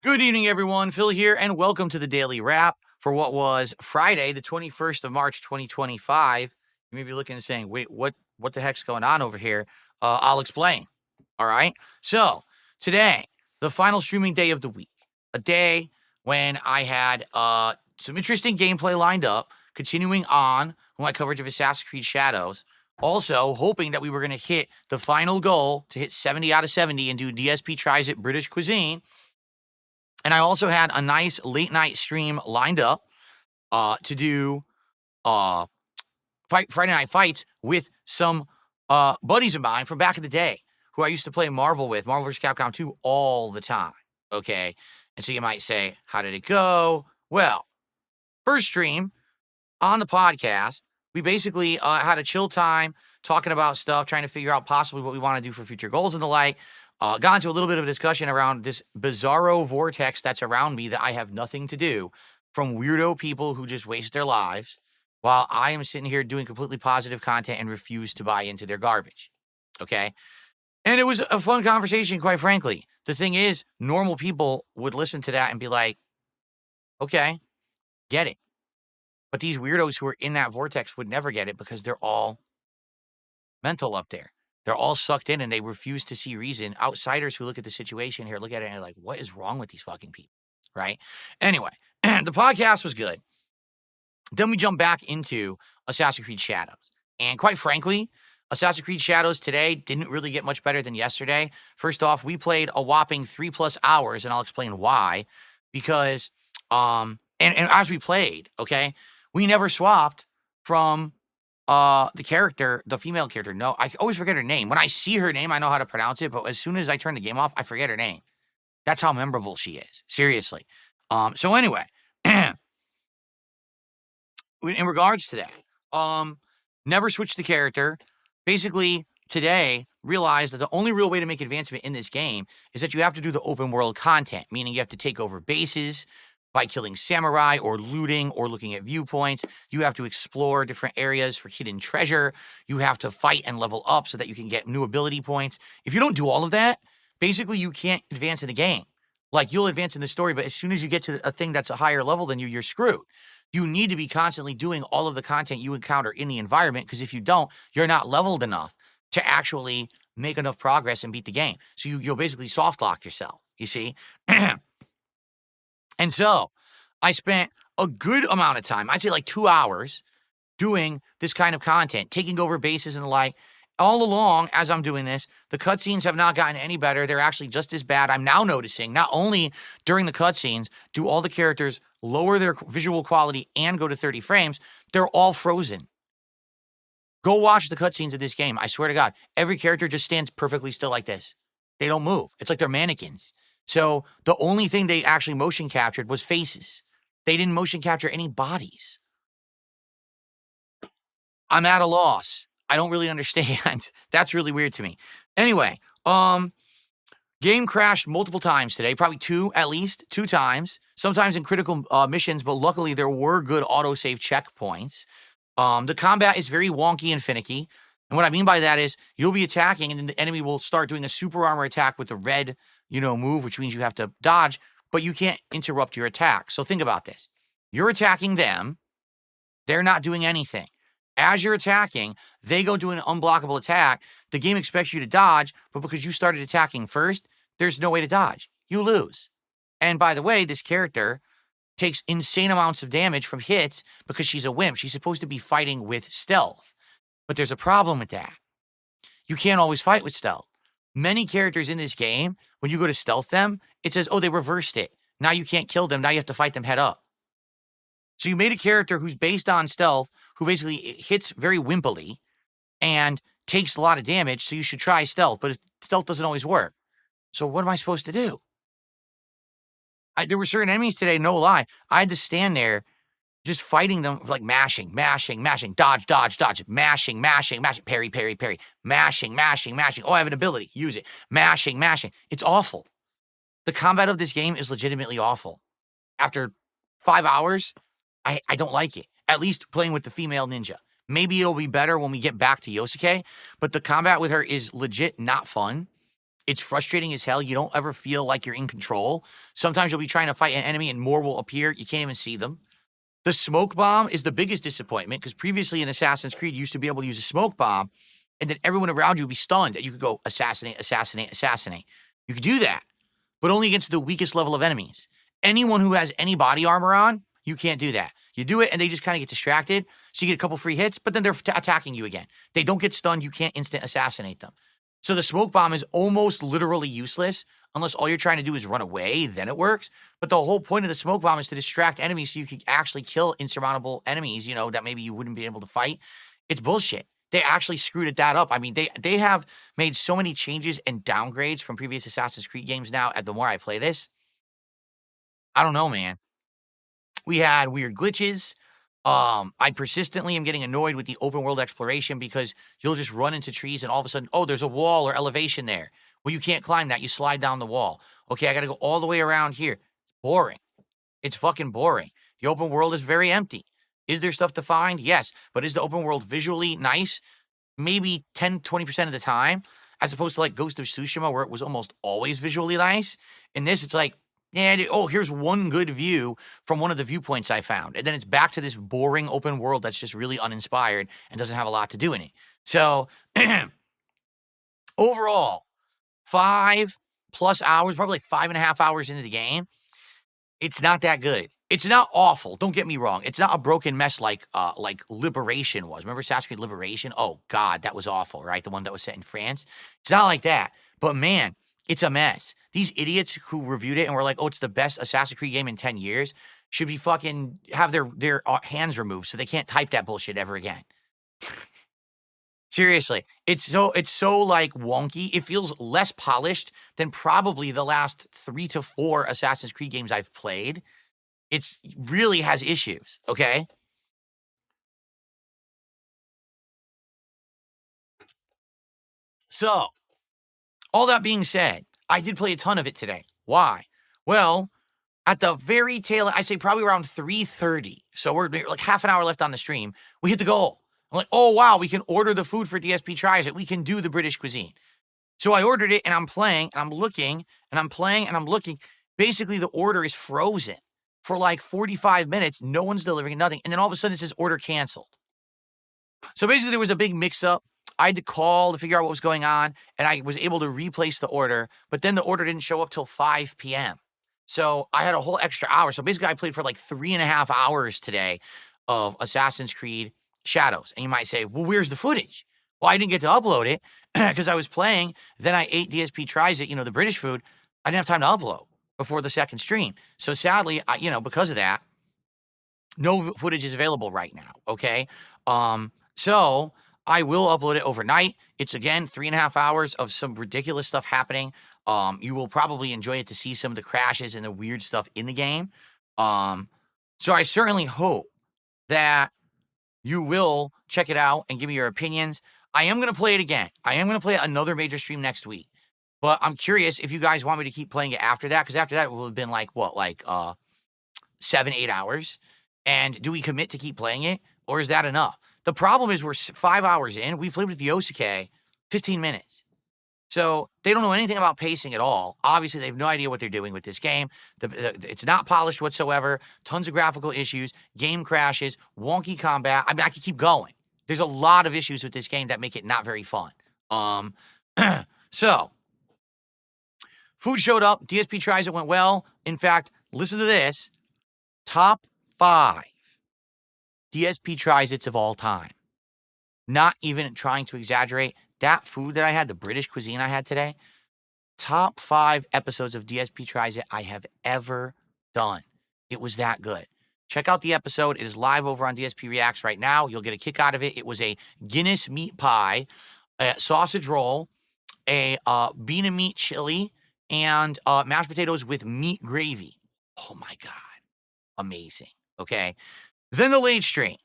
Good evening, everyone. Phil here, and welcome to the Daily Wrap for what was Friday, the 21st of March, 2025. You may be looking and saying, wait, what the heck's going on over here? I'll explain. All right. So, today, the final streaming day of the week, a day when I had some interesting gameplay lined up, continuing on with my coverage of Assassin's Creed Shadows. Also, hoping that we were going to hit the final goal to hit 70 out of 70 and do DSP Tries It British Cuisine. And I also had a nice late night stream lined up to do Friday Night Fights with some buddies of mine from back in the day who I used to play Marvel with, Marvel vs. Capcom 2, all the time. Okay. And so you might say, how did it go? Well, first stream on the podcast, we basically had a chill time talking about stuff, trying to figure out possibly what we want to do for future goals and the like. Got into a little bit of a discussion around this bizarro vortex that's around me that I have nothing to do, from weirdo people who just waste their lives while I am sitting here doing completely positive content and refuse to buy into their garbage. Okay. And it was a fun conversation, quite frankly. The thing is, normal people would listen to that and be like, okay, get it. But these weirdos who are in that vortex would never get it because they're all mental up there. They're all sucked in and they refuse to see reason. Outsiders who look at the situation here look at it and are like, what is wrong with these fucking people? Right? Anyway, the podcast was good. Then we jump back into Assassin's Creed Shadows. And quite frankly, Assassin's Creed Shadows today didn't really get much better than yesterday. First off, we played a whopping 3+ hours, and I'll explain why. Because, and as we played, okay, we never swapped from the character, the female character. No, I always forget her name. When I see her name, I know how to pronounce it, but as soon as I turn the game off, I forget her name. That's how memorable she is. Seriously. So anyway, in regards to that, never switch the character. Basically, today realized that the only real way to make advancement in this game is that you have to do the open world content, meaning you have to take over bases by killing samurai or looting or looking at viewpoints. You have to explore different areas for hidden treasure. You have to fight and level up so that you can get new ability points. If you don't do all of that, basically you can't advance in the game. Like, you'll advance in the story, but as soon as you get to a thing that's a higher level than you, you're screwed. You need to be constantly doing all of the content you encounter in the environment, because if you don't, you're not leveled enough to actually make enough progress and beat the game. So you'll basically soft lock yourself, you see? And so I spent a good amount of time, I'd say like 2 hours, doing this kind of content, taking over bases and the like. All along, as I'm doing this, the cutscenes have not gotten any better. They're actually just as bad. I'm now noticing, not only during the cutscenes do all the characters lower their visual quality and go to 30 frames, they're all frozen. Go watch the cutscenes of this game. I swear to God, every character just stands perfectly still like this. They don't move. It's like they're mannequins. So the only thing they actually motion captured was faces. They didn't motion capture any bodies. I'm at a loss. I don't really understand. That's really weird to me. Anyway, game crashed multiple times today, probably at least two times, sometimes in critical missions, but luckily there were good autosave checkpoints. The combat is very wonky and finicky. And what I mean by that is you'll be attacking and then the enemy will start doing a super armor attack with the red, move, which means you have to dodge, but you can't interrupt your attack. So think about this. You're attacking them. They're not doing anything. As you're attacking, they go do an unblockable attack. The game expects you to dodge, but because you started attacking first, there's no way to dodge. You lose. And by the way, this character takes insane amounts of damage from hits because she's a wimp. She's supposed to be fighting with stealth. But there's a problem with that. You can't always fight with stealth. Many characters in this game, when you go to stealth them, it says, oh, they reversed it. Now you can't kill them. Now you have to fight them head up. So you made a character who's based on stealth, who basically hits very wimpily and takes a lot of damage, so you should try stealth. But stealth doesn't always work. So what am I supposed to do? There were certain enemies today, no lie. I had to stand there just fighting them, like mashing, dodge, mashing, parry, mashing. Oh, I have an ability, use it. Mashing. It's awful. The combat of this game is legitimately awful. After 5 hours, I don't like it. At least playing with the female ninja. Maybe it'll be better when we get back to Yosuke, but the combat with her is legit not fun. It's frustrating as hell. You don't ever feel like you're in control. Sometimes you'll be trying to fight an enemy and more will appear. You can't even see them. The smoke bomb is the biggest disappointment because previously in Assassin's Creed, you used to be able to use a smoke bomb and then everyone around you would be stunned and you could go assassinate, assassinate, assassinate. You could do that, but only against the weakest level of enemies. Anyone who has any body armor on, you can't do that. You do it and they just kind of get distracted. So you get a couple free hits, but then they're attacking you again. They don't get stunned. You can't instant assassinate them. So the smoke bomb is almost literally useless unless all you're trying to do is run away, then it works. But the whole point of the smoke bomb is to distract enemies so you can actually kill insurmountable enemies, you know, that maybe you wouldn't be able to fight. It's bullshit. They actually screwed that up. I mean, they have made so many changes and downgrades from previous Assassin's Creed games now. The more I play this, I don't know, man. We had weird glitches. I persistently am getting annoyed with the open world exploration because you'll just run into trees and all of a sudden, oh, there's a wall or elevation there. Well, you can't climb that. You slide down the wall. Okay, I got to go all the way around here. It's boring. It's fucking boring. The open world is very empty. Is there stuff to find? Yes. But is the open world visually nice? Maybe 10, 20% of the time, as opposed to like Ghost of Tsushima where it was almost always visually nice. In this, it's like, yeah, oh, here's one good view from one of the viewpoints I found. And then it's back to this boring open world that's just really uninspired and doesn't have a lot to do in it. So, overall, 5+ hours, probably like 5.5 hours into the game, it's not that good. It's not awful. Don't get me wrong. It's not a broken mess like Liberation was. Remember Assassin's Creed Liberation? Oh, God, that was awful, right? The one that was set in France. It's not like that. But, man, it's a mess. These idiots who reviewed it and were like, oh, it's the best Assassin's Creed game in 10 years should be fucking have their hands removed so they can't type that bullshit ever again. Seriously, it's so like wonky. It feels less polished than probably the last 3 to 4 Assassin's Creed games I've played. It's really has issues, okay? So, all that being said, I did play a ton of it today. Why? Well, at the very tail, I say probably around 3:30. So we're like half an hour left on the stream. We hit the goal. I'm like, oh, wow, we can order the food for DSP Tries It. We can do the British cuisine. So I ordered it and I'm playing and I'm looking and I'm playing and I'm looking. Basically, the order is frozen for like 45 minutes. No one's delivering nothing. And then all of a sudden it says order canceled. So basically there was a big mix up. I had to call to figure out what was going on and I was able to replace the order, but then the order didn't show up till 5 p.m. So I had a whole extra hour. So basically I played for like 3.5 hours today of Assassin's Creed Shadows. And you might say, well, where's the footage? Well, I didn't get to upload it because I was playing. Then I ate DSP Tries It, the British food. I didn't have time to upload before the second stream. So sadly, because of that, no footage is available right now, okay? So I will upload it overnight. It's, again, 3.5 hours of some ridiculous stuff happening. You will probably enjoy it to see some of the crashes and the weird stuff in the game. So I certainly hope that you will check it out and give me your opinions. I am going to play it again. I am going to play another major stream next week. But I'm curious if you guys want me to keep playing it after that, because after that it will have been like, 7-8 hours? And do we commit to keep playing it, or is that enough? The problem is we're 5 hours in. We played with the Yosuke 15 minutes. So they don't know anything about pacing at all. Obviously, they have no idea what they're doing with this game. It's not polished whatsoever. Tons of graphical issues, game crashes, wonky combat. I mean, I could keep going. There's a lot of issues with this game that make it not very fun. So, food showed up. DSP Tries It went well. In fact, listen to this. Top 5 DSP Tries It's of all time. Not even trying to exaggerate. That food that I had, the British cuisine I had today, top 5 episodes of DSP Tries It I have ever done. It was that good. Check out the episode. It is live over on DSP Reacts right now. You'll get a kick out of it. It was a Guinness meat pie, a sausage roll, a bean and meat chili, and mashed potatoes with meat gravy. Oh my God. Amazing. Okay. Then the late stream.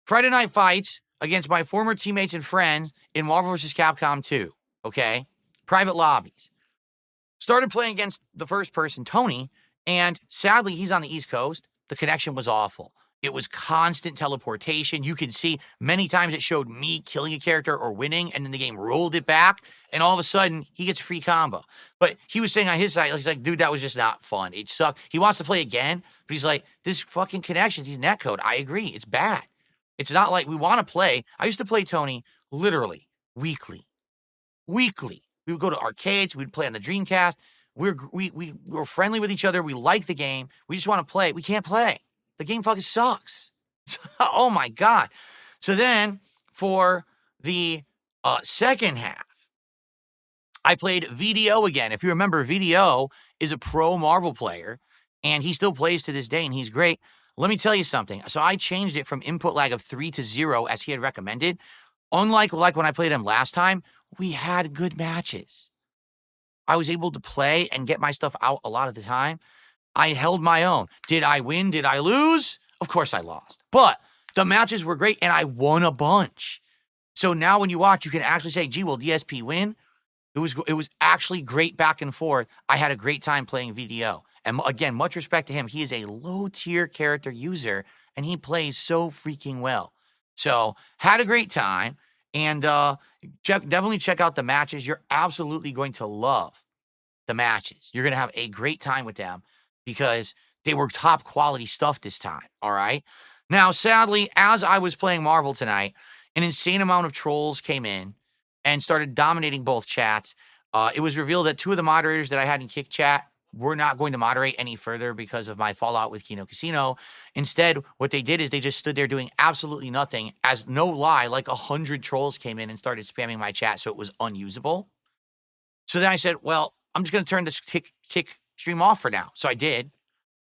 Friday night fights against my former teammates and friends in Marvel vs. Capcom 2. Okay. Private lobbies. Started playing against the first person, Tony, and sadly, he's on the East Coast. The connection was awful. It was constant teleportation. You can see many times it showed me killing a character or winning, and then the game rolled it back, and all of a sudden, he gets a free combo. But he was saying on his side, he's like, dude, that was just not fun. It sucked. He wants to play again, but he's like, this fucking connections, these netcode, I agree, it's bad. It's not like we want to play. I used to play Tony literally weekly. Weekly. We would go to arcades, we'd play on the Dreamcast. We were friendly with each other. We like the game. We just want to play. We can't play. The game fucking sucks. Oh my God. So then for the second half, I played VDO again. If you remember, VDO is a pro Marvel player, and he still plays to this day, and he's great. Let me tell you something. So I changed it from input lag of 3 to 0, as he had recommended. Unlike when I played him last time, we had good matches. I was able to play and get my stuff out a lot of the time. I held my own. Did I win? Did I lose? Of course I lost. But the matches were great, and I won a bunch. So now when you watch, you can actually say, gee, will DSP win? It was actually great back and forth. I had a great time playing VDO. And again, much respect to him. He is a low-tier character user, and he plays so freaking well. So had a great time, and definitely check out the matches. You're absolutely going to love the matches. You're going to have a great time with them because they were top quality stuff this time, all right? Now, sadly, as I was playing Marvel tonight, an insane amount of trolls came in and started dominating both chats. It was revealed that 2 of the moderators that I had in Kick Chat were not going to moderate any further because of my fallout with Kino Casino. Instead, what they did is they just stood there doing absolutely nothing. As no lie, like 100 trolls came in and started spamming my chat, so it was unusable. So then I said, well, I'm just going to turn this kick stream off for now. So I did.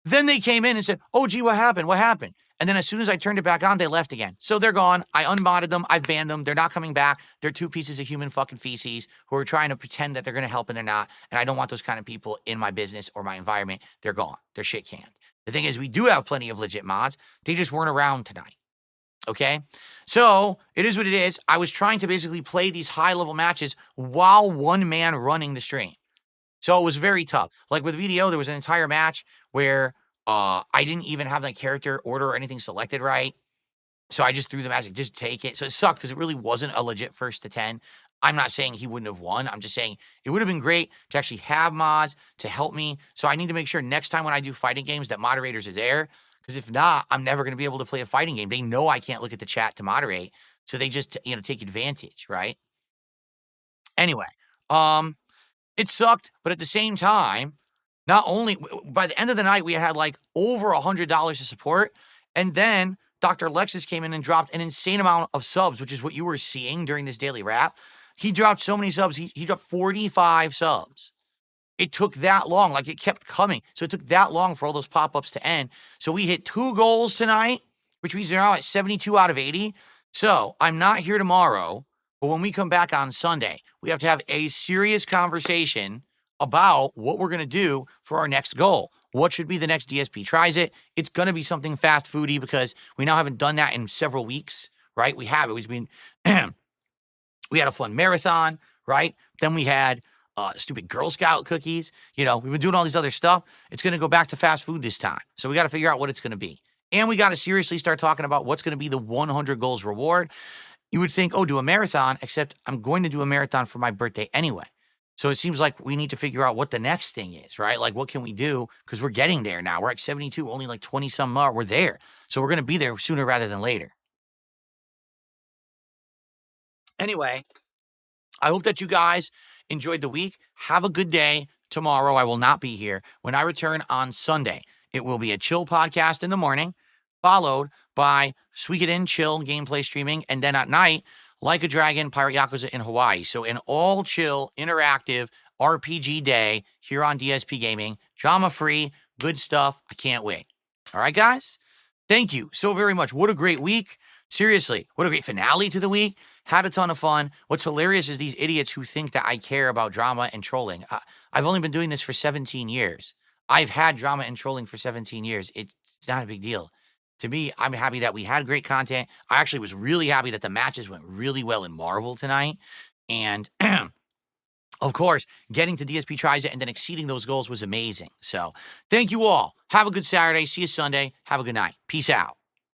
Then they came in and said, oh, gee, what happened? What happened? And then as soon as I turned it back on, they left again. So they're gone. I unmodded them. I've banned them. They're not coming back. They're 2 pieces of human fucking feces who are trying to pretend that they're going to help and they're not. And I don't want those kind of people in my business or my environment. They're gone. They're shit canned. The thing is, we do have plenty of legit mods. They just weren't around tonight. Okay? So it is what it is. I was trying to basically play these high-level matches while one man running the stream. So it was very tough. Like with VDO, there was an entire match where I didn't even have that character order or anything selected right. So I just threw the magic, just take it. So it sucked because it really wasn't a legit 1st to 10. I'm not saying he wouldn't have won. I'm just saying it would have been great to actually have mods to help me. So I need to make sure next time when I do fighting games that moderators are there. Because if not, I'm never going to be able to play a fighting game. They know I can't look at the chat to moderate. So they just, take advantage, right? Anyway, it sucked. But at the same time, not only, by the end of the night, we had like over $100 to support. And then Dr. Lexus came in and dropped an insane amount of subs, which is what you were seeing during this daily wrap. He dropped so many subs. He dropped 45 subs. It took that long. Like, it kept coming. So it took that long for all those pop-ups to end. So we hit 2 goals tonight, which means they're now at 72 out of 80. So I'm not here tomorrow, but when we come back on Sunday, we have to have a serious conversation about what we're going to do for our next goal. What should be the next DSP tries it? It's going to be something fast foody because we now haven't done that in several weeks, right? We have. It was been, we had a fun marathon, right? Then we had stupid Girl Scout cookies. We've been doing all these other stuff. It's going to go back to fast food this time. So we got to figure out what it's going to be. And we got to seriously start talking about what's going to be the 100 goals reward. You would think, oh, do a marathon, except I'm going to do a marathon for my birthday anyway. So it seems like we need to figure out what the next thing is, right? Like, what can we do? Because we're getting there now. We're at 72, only like 20-some more. We're there. So we're going to be there sooner rather than later. Anyway, I hope that you guys enjoyed the week. Have a good day. Tomorrow, I will not be here. When I return on Sunday, it will be a chill podcast in the morning, followed by Suikoden chill gameplay streaming, and then at night, Like a Dragon, Pirate Yakuza in Hawaii. So an all-chill, interactive RPG day here on DSP Gaming. Drama-free, good stuff. I can't wait. All right, guys? Thank you so very much. What a great week. Seriously, what a great finale to the week. Had a ton of fun. What's hilarious is these idiots who think that I care about drama and trolling. I've only been doing this for 17 years. I've had drama and trolling for 17 years. It's not a big deal. To me, I'm happy that we had great content. I actually was really happy that the matches went really well in Marvel tonight. And, of course, getting to DSP Tries It and then exceeding those goals was amazing. So, thank you all. Have a good Saturday. See you Sunday. Have a good night. Peace out.